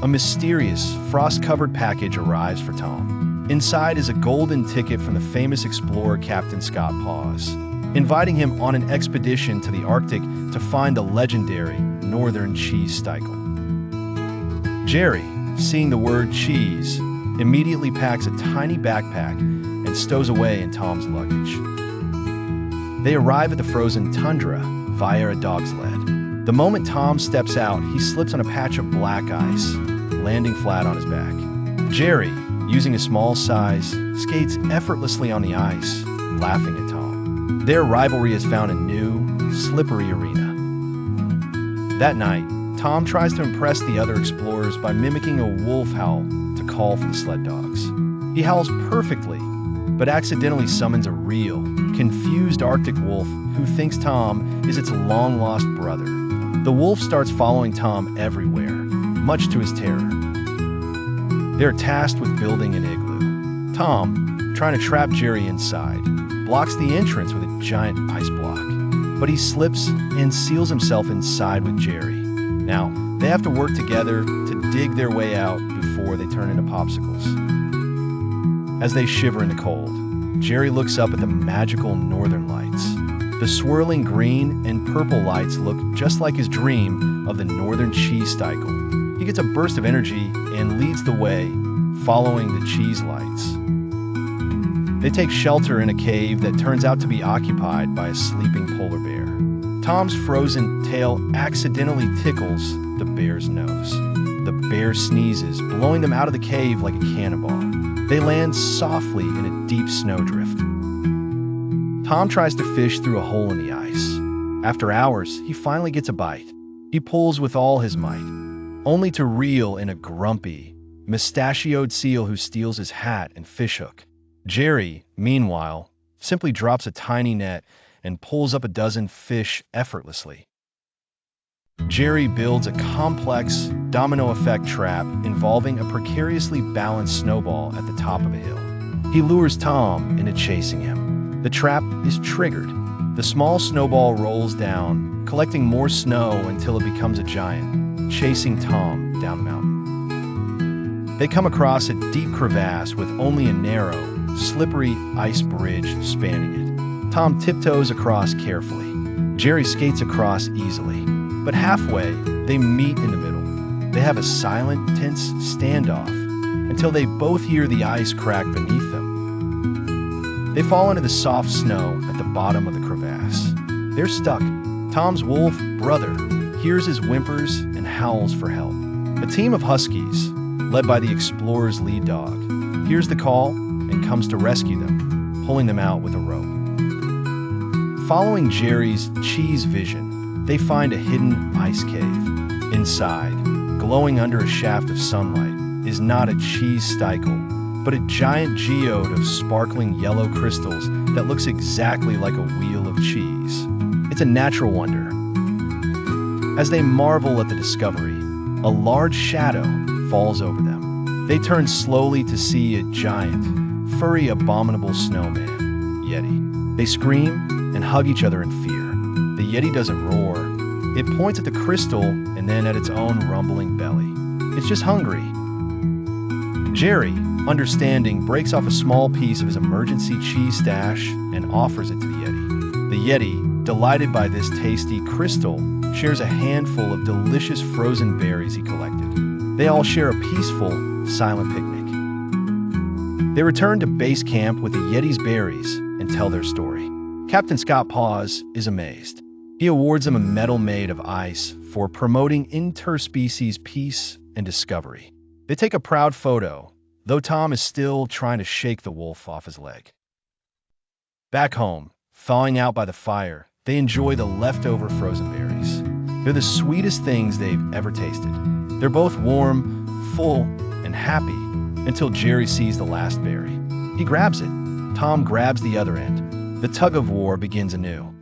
a mysterious, frost-covered package arrives for Tom. Inside is a golden ticket from the famous explorer Captain Scott Paws, inviting him on an expedition to the Arctic to find the legendary northern Cheese-sticle. Jerry, seeing the word cheese, immediately packs a tiny backpack and stows away in Tom's luggage. They arrive at the frozen tundra via a dog sled. The moment Tom steps out, he slips on a patch of black ice, landing flat on his back. Jerry, using a small size, skates effortlessly on the ice, laughing at Tom. Their rivalry has found a new, slippery arena. That night, Tom tries to impress the other explorers by mimicking a wolf howl to call for the sled dogs. He howls perfectly, but accidentally summons a real, confused Arctic wolf who thinks Tom is its long-lost brother. The wolf starts following Tom everywhere, much to his terror. They're tasked with building an igloo. Tom, trying to trap Jerry inside, blocks the entrance with a giant ice block. But he slips and seals himself inside with Jerry. Now, they have to work together to dig their way out before they turn into popsicles. As they shiver in the cold, Jerry looks up at the magical northern lights. The swirling green and purple lights look just like his dream of the northern Cheese-sticle. He gets a burst of energy and leads the way, following the cheese lights. They take shelter in a cave that turns out to be occupied by a sleeping polar bear. Tom's frozen tail accidentally tickles the bear's nose. The bear sneezes, blowing them out of the cave like a cannonball. They land softly in a deep snowdrift. Tom tries to fish through a hole in the ice. After hours, he finally gets a bite. He pulls with all his might, only to reel in a grumpy, mustachioed seal who steals his hat and fishhook. Jerry, meanwhile, simply drops a tiny net and pulls up a dozen fish effortlessly. Jerry builds a complex, domino-effect trap involving a precariously balanced snowball at the top of a hill. He lures Tom into chasing him. The trap is triggered. The small snowball rolls down, collecting more snow until it becomes a giant, chasing Tom down the mountain. They come across a deep crevasse with only a narrow, slippery ice bridge spanning it. Tom tiptoes across carefully. Jerry skates across easily. But halfway, they meet in the middle. They have a silent, tense standoff until they both hear the ice crack beneath them. They fall into the soft snow at the bottom of the crevasse. They're stuck. Tom's wolf brother hears his whimpers and howls for help. A team of huskies, led by the explorer's lead dog, hears the call and comes to rescue them, pulling them out with a rope. Following Jerry's cheese vision, they find a hidden ice cave. Inside, glowing under a shaft of sunlight, is not a cheese-sticle, but a giant geode of sparkling yellow crystals that looks exactly like a wheel of cheese. It's a natural wonder. As they marvel at the discovery, a large shadow falls over them. They turn slowly to see a giant, furry, abominable snowman, Yeti. They scream and hug each other in fear. The Yeti doesn't roar. It points at the crystal and then at its own rumbling belly. It's just hungry. Jerry, understanding, breaks off a small piece of his emergency cheese stash and offers it to the Yeti. The Yeti, delighted by this tasty crystal, shares a handful of delicious frozen berries he collected. They all share a peaceful, silent picnic. They return to base camp with the Yeti's berries and tell their story. Captain Scott Paws is amazed. He awards them a medal made of ice for promoting interspecies peace and discovery. They take a proud photo, though Tom is still trying to shake the wolf off his leg. Back home, thawing out by the fire, they enjoy the leftover frozen berries. They're the sweetest things they've ever tasted. They're both warm, full, and happy until Jerry sees the last berry. He grabs it. Tom grabs the other end. The tug-of-war begins anew.